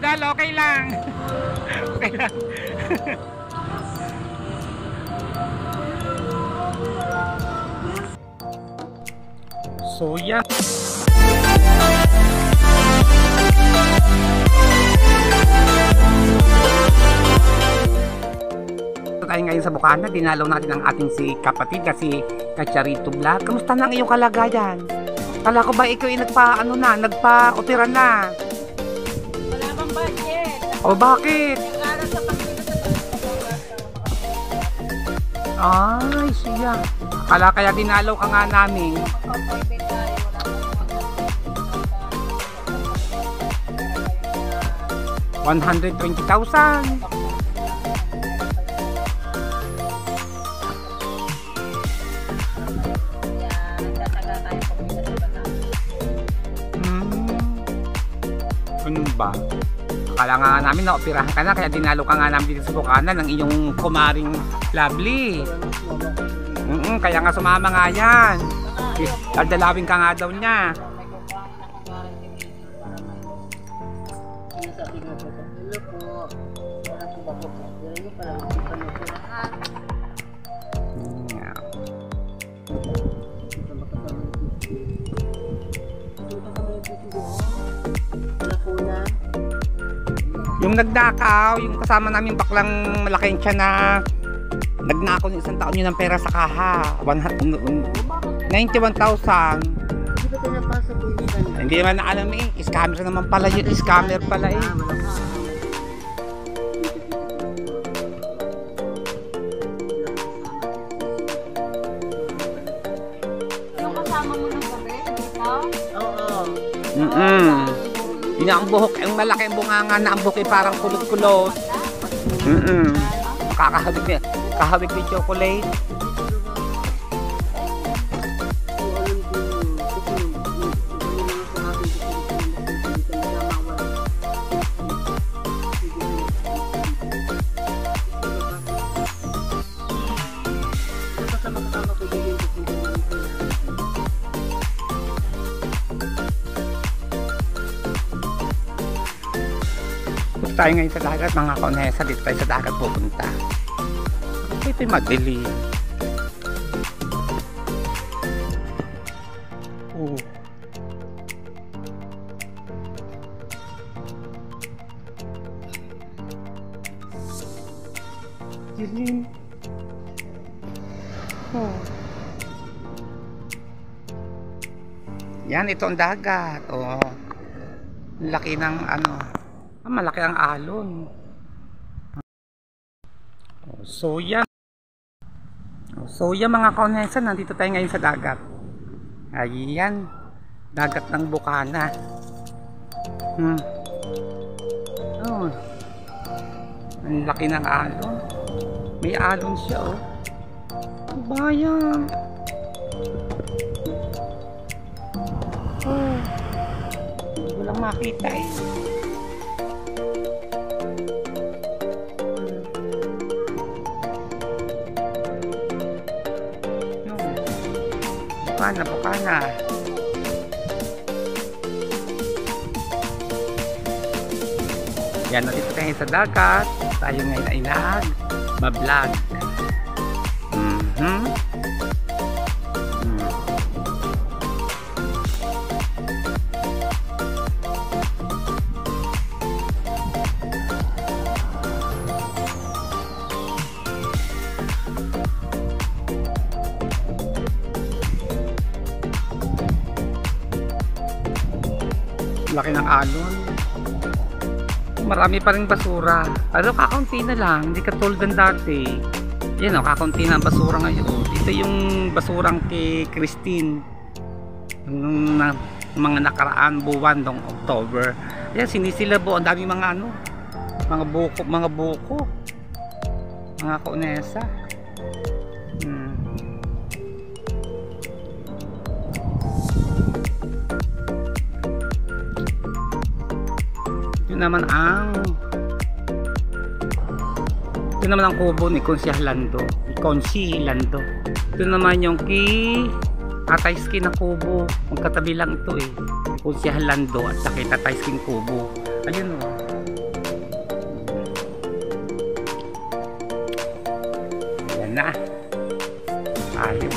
Dal, okay lang. Okay lang. So, yeah. Tayo ngayon sa Bukana, dinalaw natin ang ating si kapatid kasi Kacharito Vlog. Kamusta na ang iyong kalagayan? Kala ko ba ikaw ay nagpa-opera na? Wala bang budget? O bakit? Nag-aral sa Ay, siya. Kala kaya dinalaw ka nga namin. 120,000. Ano ba? Akala nga namin na operahan ka na kaya dinalo ka nga namin dito sa Bukana ng iyong kumaring Lovely. Kaya nga sumama nga yan. Dadalawin ka nga daw niya. Yung nagdakaw, yung kasama namin baklang malaking tiyan na nagnakaw ng isang taon yun ng pera sa kaha. 91,000. Hindi ba ito napasok po yung Hindi naman na alam eh. Scammer naman pala yun. Scammer pala eh. Yung kasama mo ng gabi? Oo. Yun ang buhok. Ang malaki ang bunganga na ang buhok eh, parang kulot-kulot. Kahawig na chocolate. Tayo ngayon sa dagat mga kaunesa, dito tayo sa dagat pupunta. Ito'y madilim. Dilim. Yan, ito ang dagat. Laki ng ano. Malaki ang alon. So yan mga kaunesa, nandito tayo ngayon sa dagat. Ayan, dagat ng Bukana. Ang laki ng alon. May alon siya bayan. Walang makita eh. Bukana. Yan, nandito tayo sa dagat. Tayo ngayon ay nag-vlog. Laki ng alon. Marami pa rin basura. Pero kakaunti na lang, hindi katulad ng dati. Yan kakaunti na ang basura ngayon. Ito yung basurang kay Christine nung mga nakaraan buwan ng October. Yan, sinisilabo. Ang dami mga mga buko. Mga kaunesa. Ito naman ang kubo ni Consi Lando. Ito naman yung Tatay Skin na kubo. Magkatabi lang ito eh. Consi Lando at saka Tatay Skin kubo. Ayun na. Ayos.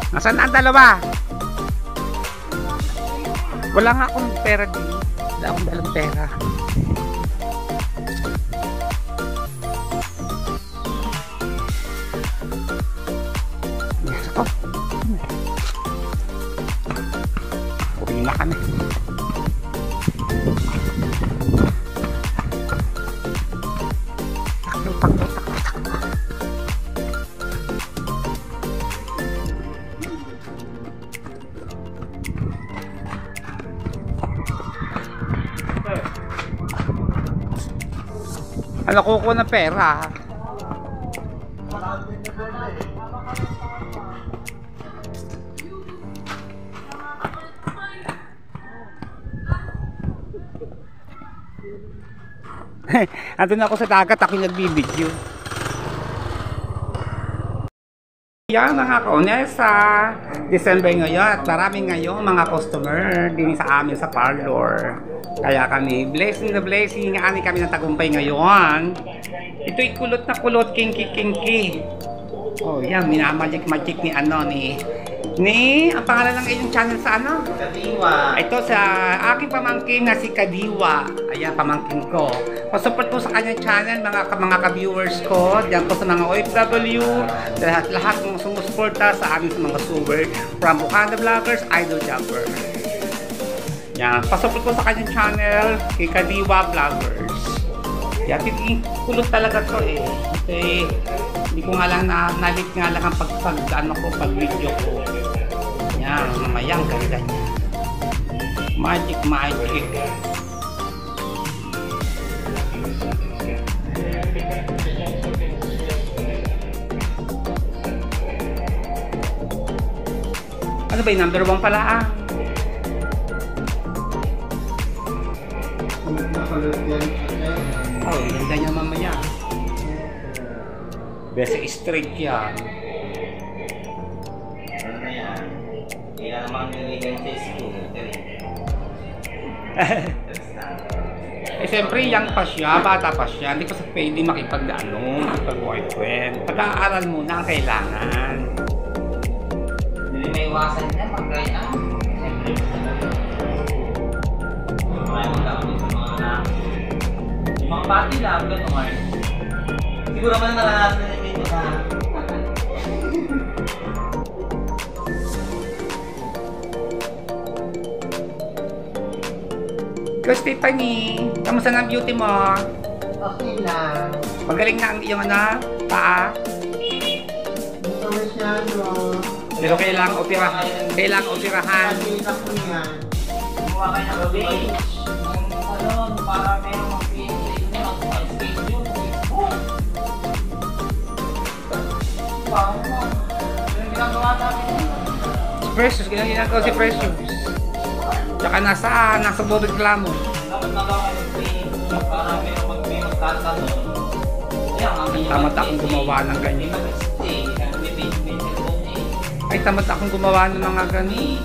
Nasaan na ang dalawa? Wala nga akong pera din. Wala akong dalang pera. Yes, ako. Uwi na kami. Takbo, takbo, takbo, takbo. Ano kuko na pera? Andun ako sa dagat, ako yung nagbibideo. Yan mga kaonesa, December ngayon at maraming ngayon mga customer din sa amin sa parlor. Kaya kami, blessing na blessing, ani kami ng tagumpay ngayon. Ito'y kulot na kulot, kinky. Oh yan, minamagic-magic ni ang pangalan ng inyong channel sa ano? Kadiwa. Ito sa aking pamangkin na si Kadiwa. Ayan, pamangkin ko. Pasupport po sa kanyang channel, mga ka-viewers ko. Diyan po sa mga OFW, lahat ng sumusuporta sa amin sa mga suber. From Bukanda Vloggers, Idol Jumper. Yan, pasupport po sa kanyang channel, kay Kadiwa Vloggers. Yan, kulot talaga to eh. Hindi ko nga lang nalit nga lang ang pag-video ko. Yan, mamayang ganda niya. Magic. Ano ba yung number 1 pala ah? Oh, ganda niya mamaya. Best straight yan. Ano na yan? Hindi na naman niligan sa school. Eh siyempre young pa siya, bata pa siya. Hindi ko sa pwede makipag-boyfriend. Pag-aaral muna ang kailangan. Hindi may iwasan niya pag ganyan. Siyempre, maraming tao din sa mga anak. Yung mga pati lang, gano'n. Siguro naman naranasan na yung sa Go Stephanie, kamusta na ang beauty mo? Okay lang. Magaling na ang iyong paa. Dito masyado. Pero kailangan operahan. Nakita ko yan. gumawa kayo ng page. Para merong mag-page nyo, mag-schedule, Facebook. Wow, yung ginagawa namin dito. Precious, ginagawa si Precious. Tsaka nasa buong reklamo. Dapat nagawa kayo ng page para merong magtatanong. Tamad akong gumawa ng ganyan. Ay, tamad akong gumawa ng mga ganyan.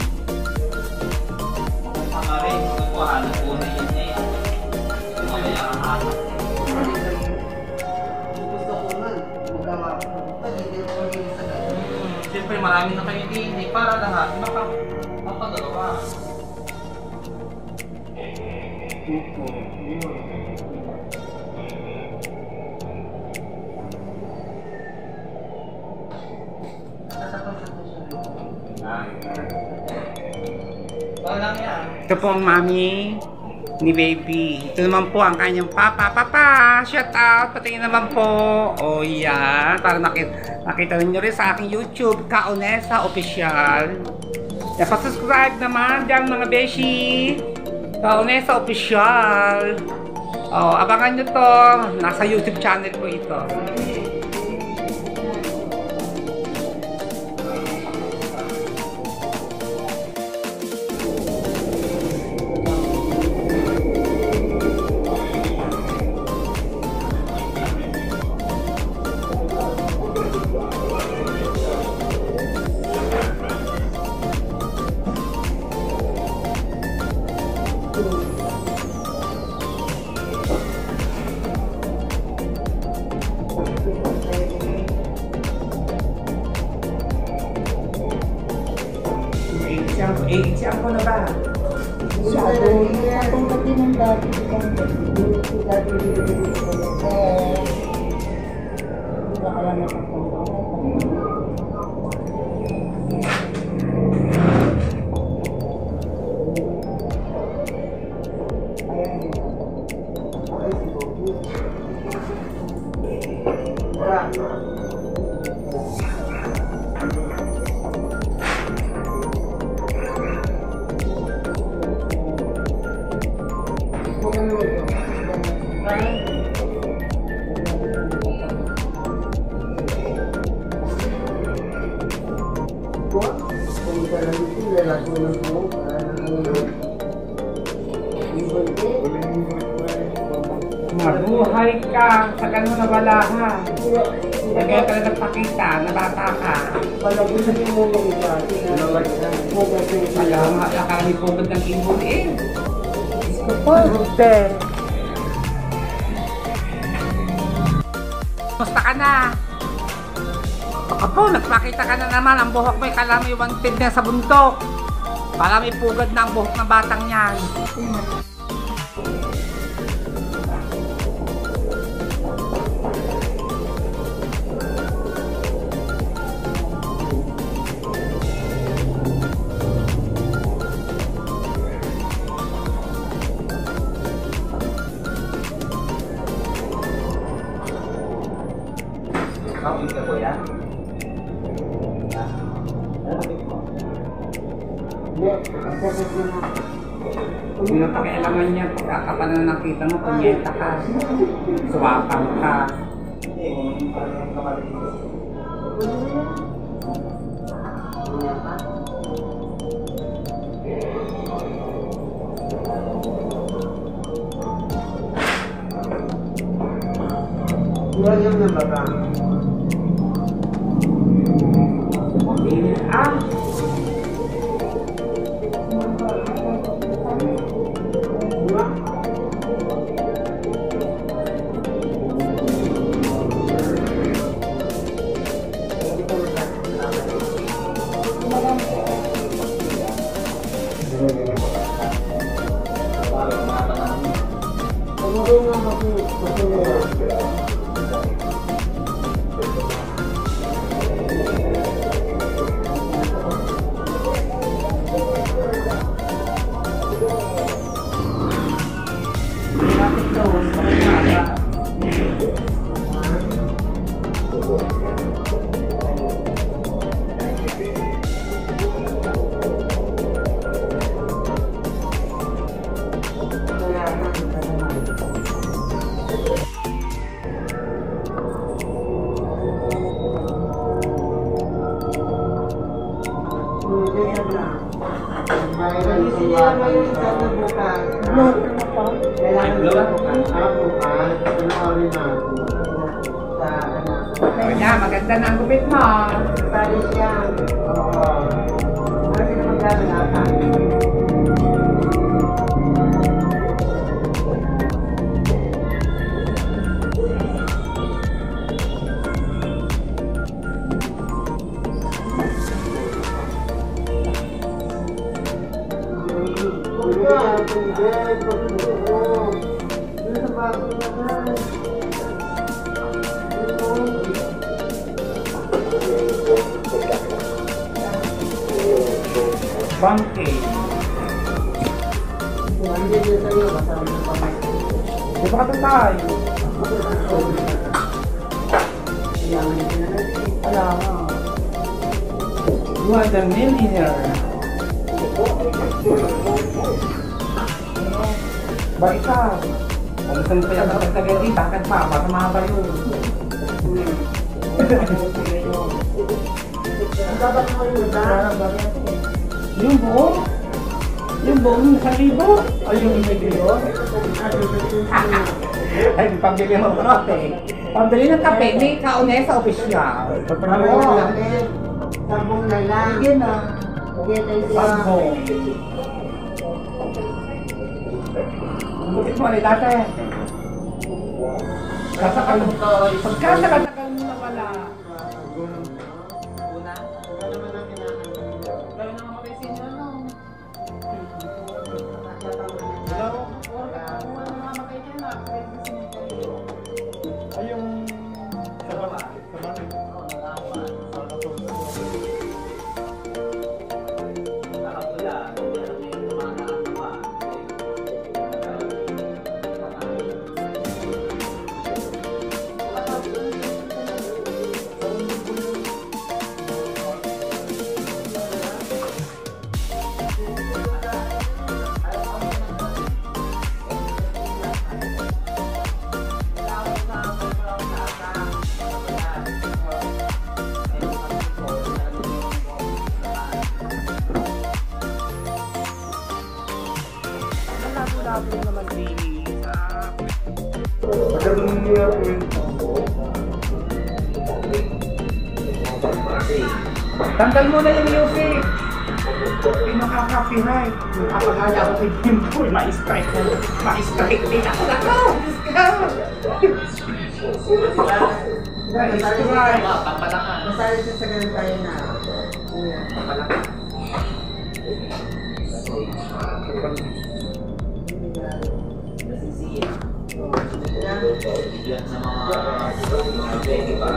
Gusto ko man. Magawa ko. Hindi ko maging sa ganyan. Siyempre marami na kayo din para lahat mapagagawa. Walang yan. Ito po ang mami ni baby. Ito naman po ang kanyang papa. Papa, shout out. Patingin naman po. O yan. Para nakita ninyo rin sa aking YouTube, Kaonesa Official. Yan, pa-subscribe naman dyan mga beshi. Kaonesa Official. O, abangan nyo to. Nasa YouTube channel po ito. ko na ba? Masyado. Itong pati ng dati. Mabuhay ka sa ganun na balaha. Kaya ka na nagpakita na bata ka. Alam, nakalipugod ng ibon eh. Musta ka na? Apo, nagpakita ka na naman. Ang buhok mo'y kalami wanted na sa bundok. Para may pugad na ang buhok ng batang yan. Kapit ka po yan? Kung napakialaman niya, pagkakapan na nakita mo, punyeta ka. Suwapang ka. Hindi, kung parang kapatid ko. Yan na baka. Ah! Kaya maganda na ang gupit mo. Paris yan. Oo. Kasi naman gano'n ata. Bangke. Di ba ka tayo? Wala nga. You are the millionaire. Ba ikaw? Kung saan pa yung nagtagay dito, bakit pa? Para mahaba yun. Dapat mo yun, ha? Yung buo? Yung buo ng 1,000? O yung 1,000? Ay, pambili mo brote. Pambili ng kape, may kaune sa opisyal. Oo. Sabong na lang. Yun na. Sabong. Ang butit mo, dati. Pagkasakatagal mo na pala. Una? Gawin naman kayo sa inyo, no? naman linis. Tanggal mo na yung music. Pinaka-copyright. Napakala ko kay Dimple. Ma-strike na. Ma-strike din ako. Nako! Masali siya sa ganun tayo na. Yan sa mga baby pa.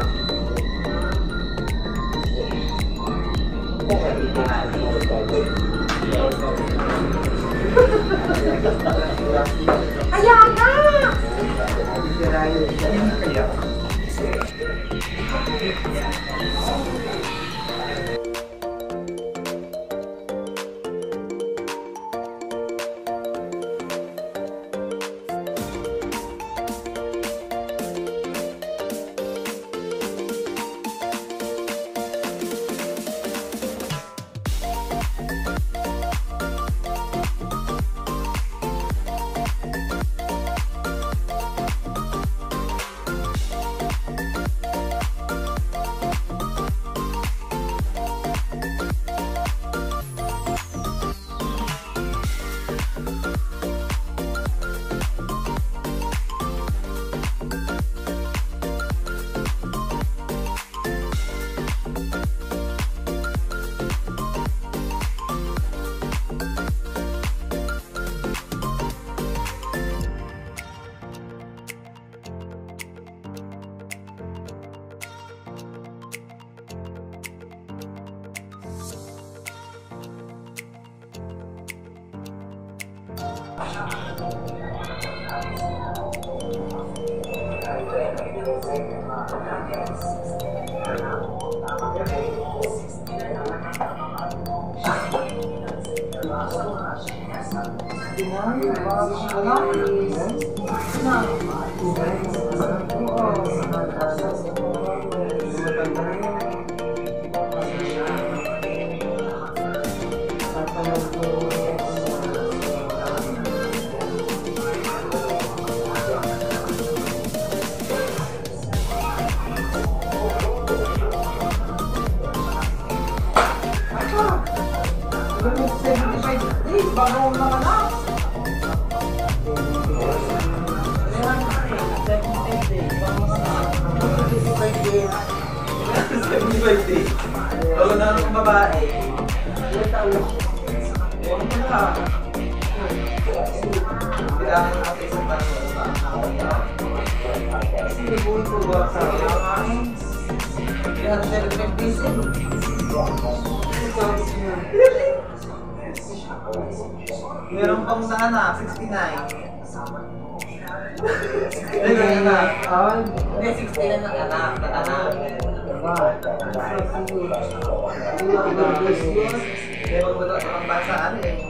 Kaya nga! Bago na ng babae. Kailangan natin sa panahon. Hindi po ito ba sa akin? Kaya siya nag-busy. Meron pang sana, 69. Hindi na anak. Hindi, 69 na anak. Pero wala ang basaan eh.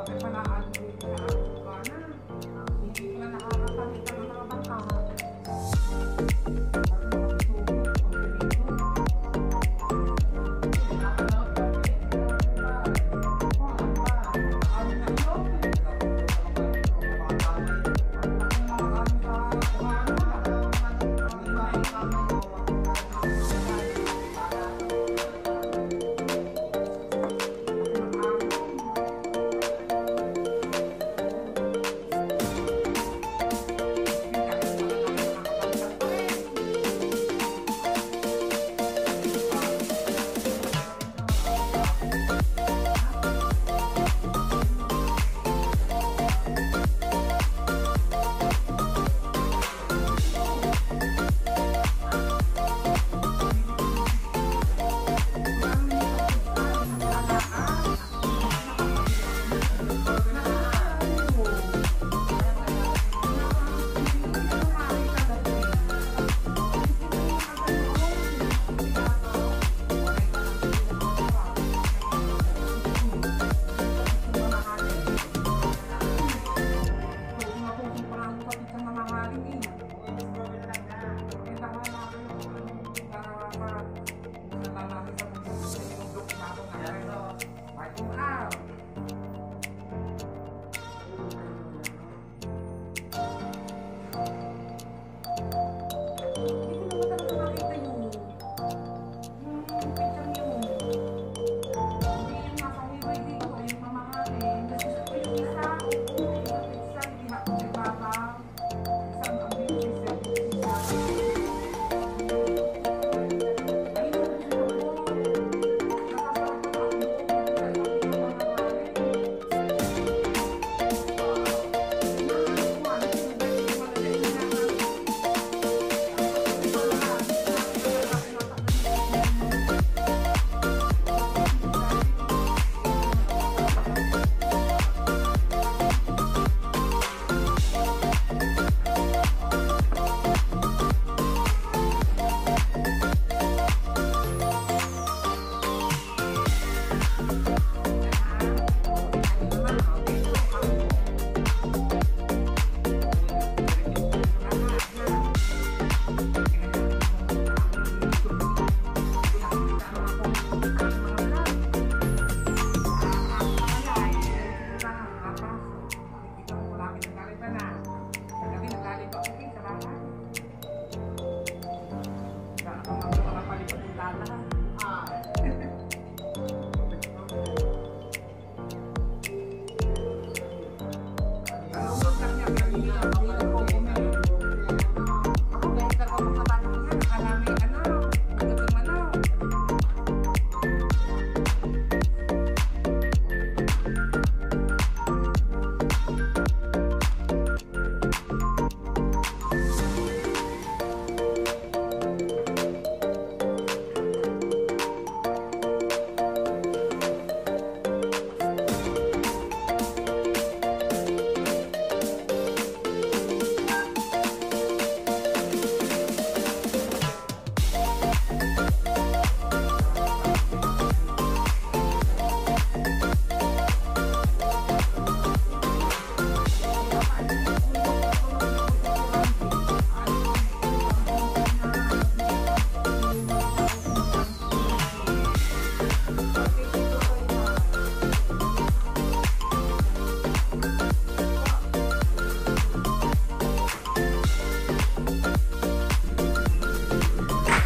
Bakit pala ano yung na? Hindi ko na nakakakamit ang mga bangka.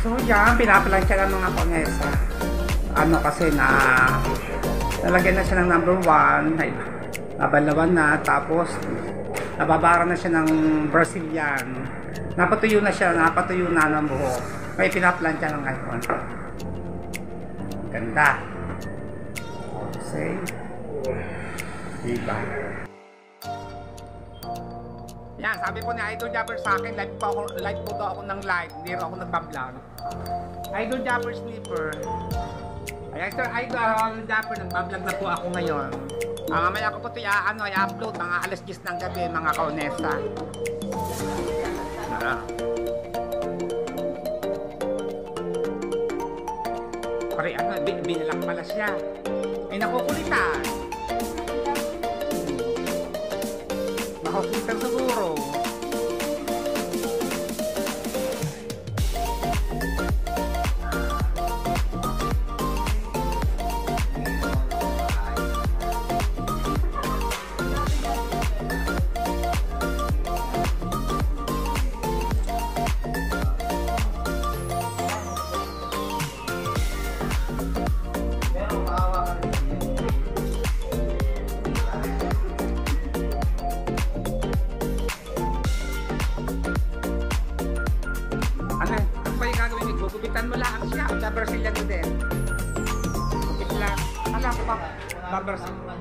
So yan, pinaplansya ng mga konesa. Ano kasi na nalagyan na siya ng number 1, nabalawan na, tapos nababara na siya ng Brazilian. Napatuyo na siya, napatuyo na ng buhok. Kaya pinaplansya ng ngayon. Ganda. Say, diba? Yan, sabi po ni Idol Japper sa akin, live po daw ako ng live, hindi rin ako nagpa-vlog. Idol Japper Snipper. Ayan, Sir Idol Japper, nagpa-vlog na po ako ngayon. Mamaya ko po ito i-upload mga alas 10 ng gabi, mga kaunesa. Pare, binilak pala siya. Ay, nakukulitan. Hospital siguro. Pero maawa ka rin sa inyo. Ano ba yung gagawin mo? Gugupitan mo lang siya o babarsilyan mo din? Gupit lang. Alam ko ba? Babarsilyan.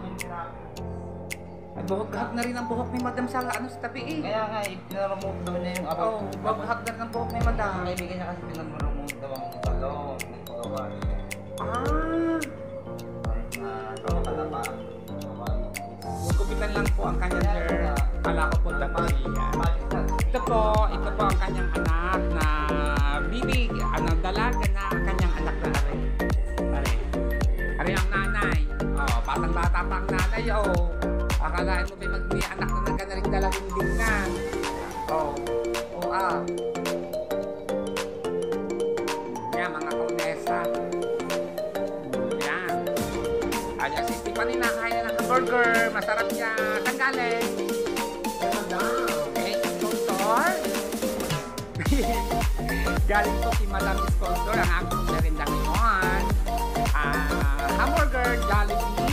Ay, buhok-hag na rin ang buhok ni Madam sa ano sa tabi eh. Kaya nga, pinaremote daw niya yung Oo, buhok-hag na rin ang buhok ni Madam. Ang kaibigan niya kasi pinaremote daw ang salon. Nagpagawa siya. Ah, Kahit na kalapa. gugupitan lang po ang kanyang hair. Kala ko po babarsilyan. Ito po ang kanyang anak na bibi, dalaga na kanyang anak na are. Are ang nanay. Oh, batang-bata pa ang nanay, oh. Akalain mo ba may anak na nagkanaring dalaging dingan? Oh. Oh, ah. Yan, mga kaunesa. Yan. Ayan, si Stephanie nakain na ng hamburger. Masarap yan. Saan galing? Okay, sponsor. Galing po si Madam Sponsor ang aking merinda ngayon. Hamburger, Jollibee,